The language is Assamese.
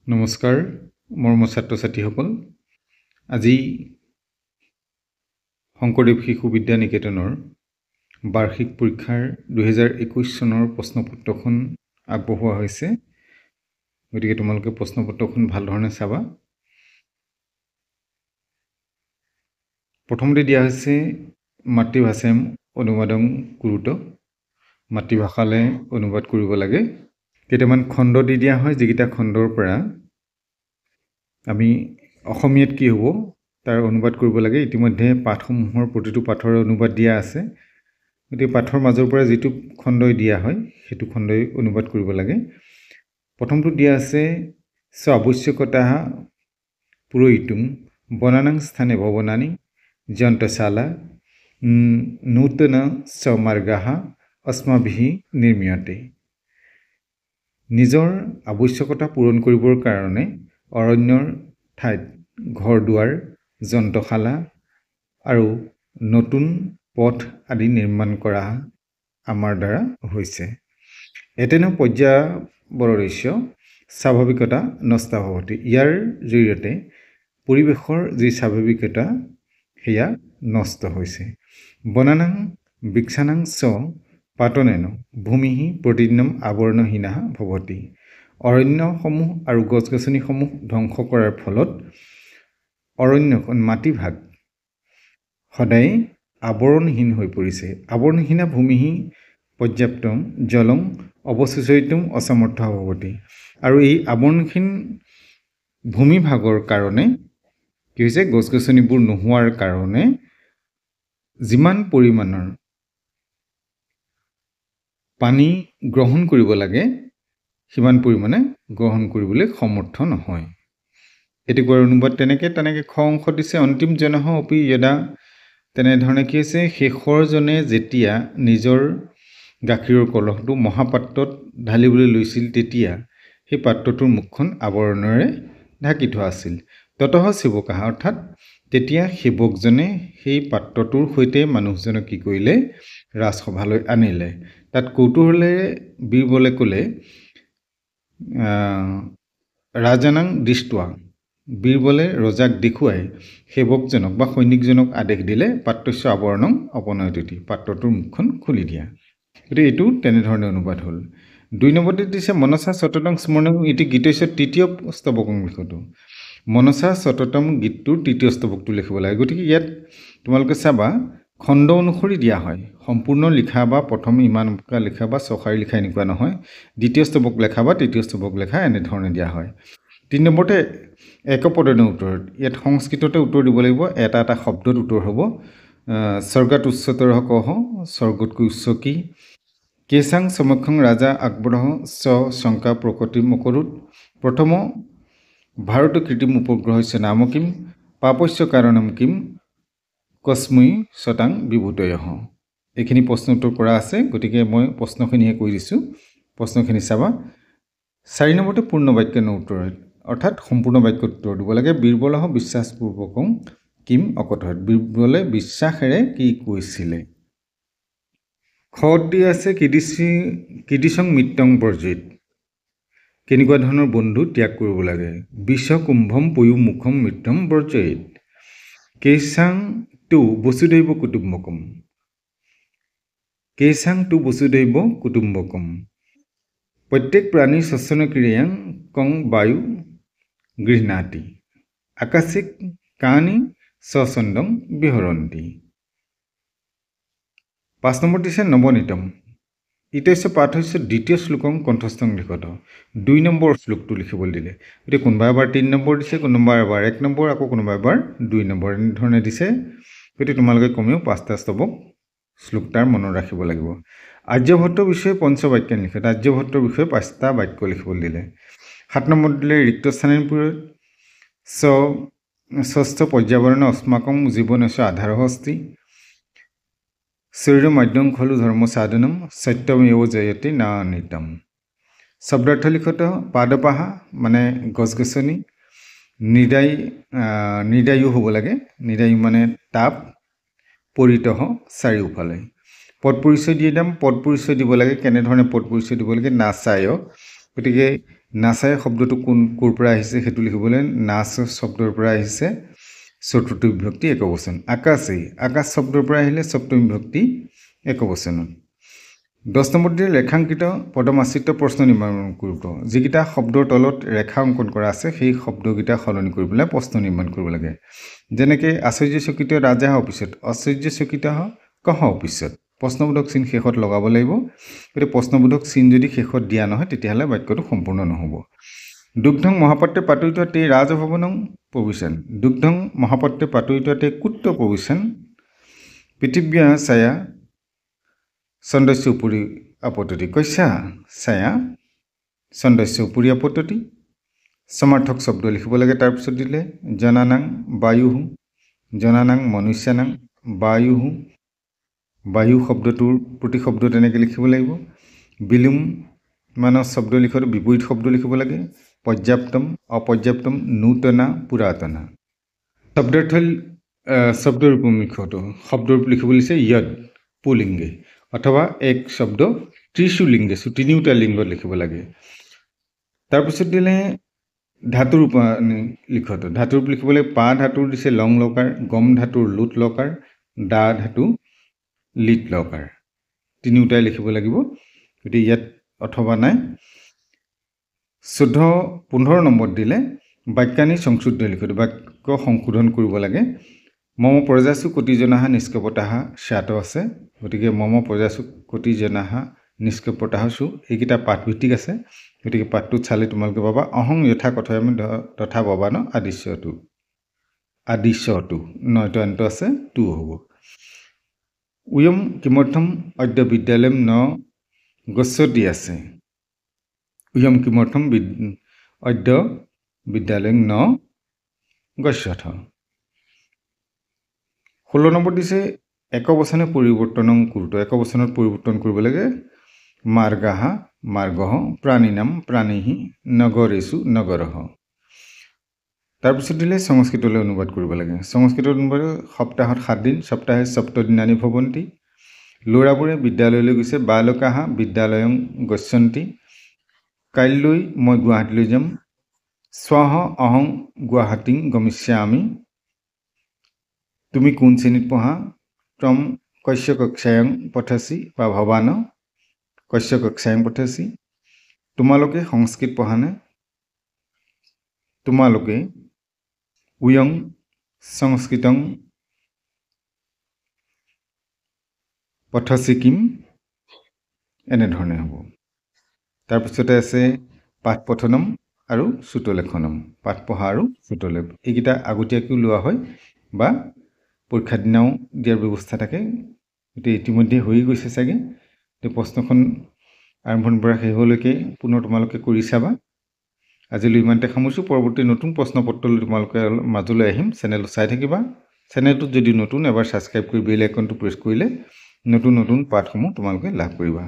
নমস্কাৰ মৰমৰ ছাত্ৰ ছাত্ৰীসকল আজি শংকৰদেৱ শিশু বিদ্যা নিকেতনৰ বাৰ্ষিক পৰীক্ষাৰ 2021 চনৰ প্ৰশ্নপত্ৰখন আগবঢ়োৱা হৈছে গতিকে তোমালোকে প্ৰশ্নপত্ৰখন ভাল ধৰণে চাবা প্ৰথমতে দিয়া হৈছে মাতৃভাষায়াম অনুবাদং কুৰুত মাতৃভাষালৈ অনুবাদ কৰিব লাগে কেইটামান খণ্ড দি দিয়া হয় যিকেইটা খণ্ডৰ পৰা আমি অসমীয়াত কি হ'ব তাৰ অনুবাদ কৰিব লাগে ইতিমধ্যে পাঠসমূহৰ প্ৰতিটো পাঠৰ অনুবাদ দিয়া আছে গতিকে পাঠৰ মাজৰ পৰা যিটো খণ্ডই দিয়া হয় সেইটো খণ্ডই অনুবাদ কৰিব লাগে প্ৰথমটো দিয়া আছে স আৱশ্যকতা পুৰোহিতুম বনানাং স্থানে ভৱনানি যন্ত্ৰশালা নূতন সমাৰ্গাহ अस्माभिः নিৰ্মীয়তে নিজৰ আৱশ্যকতা পূৰণ কৰিবৰ কাৰণে অৰণ্যৰ ঠাইত ঘৰ দুৱাৰ যন্ত্ৰশালা আৰু নতুন পথ আদি নিৰ্মাণ কৰা আমাৰ দ্বাৰা হৈছে এতেন পৰ্যাবৰস্য স্বাভাৱিকতা নষ্ট ভৱতি ইয়াৰ জৰিয়তে পৰিৱেশৰ যি স্বাভাৱিকতা সেয়া নষ্ট হৈছে বনানাং বৃক্ষানাং চ পাতনেন ভূমি প্ৰতিদিনম আৱৰণহীনা ভৱতি অৰণ্যসমূহ আৰু গছ-গছনিসমূহ ধ্বংস কৰাৰ ফলত অৰণ্যখন মাটিভাগ সদায় আৱৰণহীন হৈ পৰিছে আৱৰণহীনা ভূমি পৰ্যাপ্ত জলং অৱশোষয়িতুম অসমৰ্থ ভৱতি আৰু এই আৱৰণহীন ভূমিভাগৰ কাৰণে কি হৈছে গছ-গছনিবোৰ নোহোৱাৰ কাৰণে যিমান পৰিমাণৰ পানী গ্ৰহণ কৰিব লাগে সিমান পৰিমাণে গ্ৰহণ কৰিবলৈ সমৰ্থ নহয় এটুকুৰ অনুবাদ তেনেকৈ খ অংশ দিছে অন্তিম জনহ অপি যদা তেনেধৰণে কি হৈছে শেষৰজনে যেতিয়া নিজৰ গাখীৰৰ কলহটো মহাপাত্ৰত ঢালিবলৈ লৈছিল তেতিয়া সেই পাত্ৰটোৰ মুখখন আৱৰণেৰে ঢাকি থোৱা আছিল ততঃ সেৱকাহ অৰ্থাৎ তেতিয়া সেৱকজনে সেই পাত্ৰটোৰ সৈতে মানুহজনক কি কৰিলে ৰাজসভালৈ আনিলে তাত কৌতূহলেৰে বীৰবলে ক'লে ৰাজানাং দৃষ্ট্বা বীৰবলে ৰজাক দেখুৱাই সেৱকজনক বা সৈনিকজনক আদেশ দিলে পাত্ৰস্য আৱৰণং অপনয়তি পাত্ৰটোৰ মুখখন খুলি দিয়া গতিকে এইটো তেনেধৰণে অনুবাদ হ'ল 2 নম্বৰতে দিছে মনসা সততং স্মৰণং ইতি গীতস্য তৃতীয় স্তবকং লিখতো মনসা সততম গীতটোৰ তৃতীয় স্তবকটো লিখিব লাগে গতিকে ইয়াত তোমালোকে চাবা খণ্ড অনুসৰি দিয়া হয় সম্পূৰ্ণ লিখা বা প্ৰথম ইমান লিখা বা ছখাৰী লিখা এনেকুৱা নহয় দ্বিতীয় স্তবক লেখা বা তৃতীয় স্তবক লেখা এনেধৰণে দিয়া হয় 3 নম্বৰতে একপদনৰ উত্তৰ ইয়াত সংস্কৃততে উত্তৰ দিব লাগিব এটা এটা শব্দত উত্তৰ হ'ব স্বৰ্গাত উচ্চতৰ কহ স্বৰ্গতকৈ উচ্চ কি কেশাং সমক্ষং ৰাজা আকবৰহ স শংকা প্ৰকৃতি মকৰুত প্ৰথম ভাৰত কৃত্ৰিম উপগ্ৰহস্য নাম কিম পাপস্য কাৰণম কিম কস্মৈ শতাং বিভূতয় এইখিনি প্ৰশ্ন উত্তৰ কৰা আছে গতিকে মই প্ৰশ্নখিনিহে কৈ দিছোঁ প্ৰশ্নখিনি চাবা 4 নম্বৰতে পূৰ্ণ বাক্যৰ উত্তৰ অৰ্থাৎ সম্পূৰ্ণ বাক্যৰ উত্তৰ দিব লাগে বীৰবলহ বিশ্বাসপূৰ্বকং কিম অকথয়ত বীৰবলে বিশ্বাসেৰে কি কৈছিলে খত দি আছে কিদিসং মিত্ৰং বৰ্জিত কেনেকুৱা ধৰণৰ বন্ধু ত্যাগ কৰিব লাগে বিশ্ব কুম্ভম পয়ু মুখম মিত্ৰম বৰ্জিত কেশাং তু বসুধৈব কুটুম্বকম কেশাং তু বসুধৈব কুটুম্বকম প্ৰত্যেক প্ৰাণীৰ শ্বসন ক্ৰিয়াং কং বায়ু গৃহণাতি আকাশিক কানি স্বছন্দং বিহৰন্তি 5 নম্বৰ দিছে নৱনীতম ইতস্য পাঠস্য দ্বিতীয় শ্লোকং কণ্ঠস্থং লিখত 2 নম্বৰ শ্লোকটো লিখিবলৈ দিলে গতিকে কোনোবা এবাৰ 3 নম্বৰ দিছে কোনোবা এবাৰ 1 নম্বৰ আকৌ কোনোবা এবাৰ 2 নম্বৰ এনেধৰণে দিছে গতিকে তোমালোকে কমেও 5টা স্তবক শ্লোক তাৰ মনত ৰাখিব লাগিব আৰ্যভট্টৰ বিষয়ে পঞ্চবাক্য লিখত আৰ্যভট্টৰ বিষয়ে 5টা বাক্য লিখিবলৈ দিলে 7 নম্বৰ দিলে ৰিক্ত স্থানীপুৰ ষষ্ঠ পৰ্যাবৰণ অস্মাকং জীৱনস্য আধাৰহ অস্তি শৰীৰ মাধ্যম খলু ধৰ্ম সাধনম সত্যমেৱ জয়তে না নিতম শব্দাৰ্থ লিখত পাদপাহা মানে গছ-গছনি নিৰ্দায়ু হ'ব লাগে নিৰ্দায়ু মানে তাপ পৰিতহ চাৰিওফালে পদ পৰিচয় দিয়ে দাম পদ পৰিচয় দিব লাগে কেনেধৰণে পদ পৰিচয় দিব লাগে নাচায় গতিকে নাচাই শব্দটো কোৰ পৰা আহিছে সেইটো লিখিবলৈ নাচ শব্দৰ পৰা আহিছে চতুৰ্থী বিভক্তি একবচন। আকাশেই আকাশ শব্দৰ পৰা আহিলে সপ্তমী বিভক্তি একবচনত। 10 নম্বৰ দিলে ৰেখাংকিত পদমাশ্ৰিত প্ৰশ্ন নিৰ্মাণ কৰিব। যিকেইটা শব্দৰ তলত ৰেখা অংকন কৰা আছে সেই শব্দকেইটা সলনি কৰি পেলাই প্ৰশ্ন নিৰ্মাণ কৰিব লাগে। যেনেকৈ আশ্চৰ্যচকিত ৰাজা অপিছত আশ্চৰ্যচকিত কহ অপিছত প্ৰশ্নবোধক চিন শেষত লগাব লাগিব। গতিকে প্ৰশ্নবোধক চিন যদি শেষত দিয়া নহয় তেতিয়াহ'লে বাক্যটো সম্পূৰ্ণ নহ'ব। দুগ্ধং মহাপাত্ৰে পাতয়িত তে ৰাজভৱনং প্ৰবিশন। দুগ্ধং মহাপাত্ৰে পাতয়িত তে কুত্ৰ প্ৰবিশন। পৃথিৱ্যা ছায়া ছন্দস্য উপৰি আপততি। কৈছা ছায়া ছন্দস্য উপৰি আপততি। সমাৰ্থক শব্দ লিখিব লাগে। তাৰপিছত দিলে জনানাং বায়ু জনানাং মনুষ্যানাং বায়ু বায়ু শব্দটোৰ প্ৰতি শব্দ তেনেকৈ লিখিব লাগিব। বিলোম মানস শব্দ লিখোঁতে বিপৰীত শব্দ লিখিব লাগে। পৰ্যাপ্তম অপৰ্যাপ্তম নূতনা পুৰাতনা। শব্দাৰ্থ শব্দৰূপ লিখোঁতে শব্দৰূপ লিখিব দিছে য়দ পুলিংগে অথবা এক শব্দ ত্ৰিশূলিংগে তিনিওটা লিংগত লিখিব লাগে। তাৰপিছত দিলে ধাতুৰ লিখোঁতে ধাতুৰ লিখিব লাগে। পা ধাতুৰ দিছে লং লকাৰ, গম ধাতুৰ লোট লকাৰ, দা ধাতু লিট লকাৰ তিনিওটাই লিখিব লাগিব। গতিকে ইয়াত অথবা নাই। 15 নম্বৰ দিলে বাক্যানি সংশোধ লিখোঁতে বাক্য সংশোধন কৰিব লাগে। মম প্ৰজাসু কোটিজনাহা নিষ্কপটাহা স্যাত আছে। গতিকে মম প্ৰজাসু কোটিজনাহা নিষ্কপটাহসু এইকেইটা পাঠভিত্তিক আছে। গতিকে পাঠটো চালে তোমালোকে পাবা অহং যথা কথায়ামি তথা ভৱান আদিশ্যতু আদিশ্যতু নয়তন্ত আছে টু হ'ব। উয়ম কিমৰ্থম অদ্য বিদ্যালয়ম ন গচ্ছতি আছে। উয়ম কিমৰ্থম অদ্য বিদ্যালয়ম ন গচ্ছত। 16 নম্বৰ দিছে একবচনে পৰিৱৰ্তনং কুৰুত। একবচনত পৰিৱৰ্তন কৰিব লাগে। মাৰ্গাহা মাৰ্গহ প্ৰাণীনাম প্ৰাণীহি নগৰেষু নগৰহ। তাৰপিছত দিলে সংস্কৃতলৈ অনুবাদ কৰিব লাগে। সংস্কৃত অনুবাদ সপ্তাহত 7 দিন সপ্তাহে সপ্তদিনানি ভৱন্তি। ল'ৰাবোৰে বিদ্যালয়লৈ গৈছে। বালকাহা বিদ্যালয়ং গচ্ছন্তি। কাইলৈ মই গুৱাহাটীলৈ যাম। স্বহ অহং গুৱাহাটীং গমিষ্যামি। তুমি কোন শ্ৰেণীত পঢ়া? ত্বম কস্য কক্ষায়াং পঠসি বা ভৱান কস্য কক্ষায়াং পঠসি। তোমালোকে সংস্কৃত পঢ়ানে? তোমালোকে উয়ং সংস্কৃতং পঠসি কিম এনেধৰণে হ'ব। তাৰপিছতে আছে পাঠ পঠনম আৰু চুটলেখনম। পাঠ পঢ়া আৰু চুটলেখ এইকেইটা আগতীয়াকৈ লোৱা হয় বা পৰীক্ষাৰ দিনাও দিয়াৰ ব্যৱস্থা থাকে। গতিকে ইতিমধ্যে হৈ গৈছে চাগে। প্ৰশ্নখন আৰম্ভণিৰ পৰা শেষলৈকে পুনৰ তোমালোকে কৰি চাবা। আজিলৈ ইমানতে সামৰিছোঁ। পৰৱৰ্তী নতুন প্ৰশ্নপত্ৰলৈ তোমালোকে মাজলৈ আহিম। চেনেলটো চাই থাকিবা। চেনেলটোত যদি নতুন এবাৰ ছাবস্ক্ৰাইব কৰি বেল আইকনটো প্ৰেছ কৰিলে নতুন নতুন পাঠসমূহ তোমালোকে লাভ কৰিবা।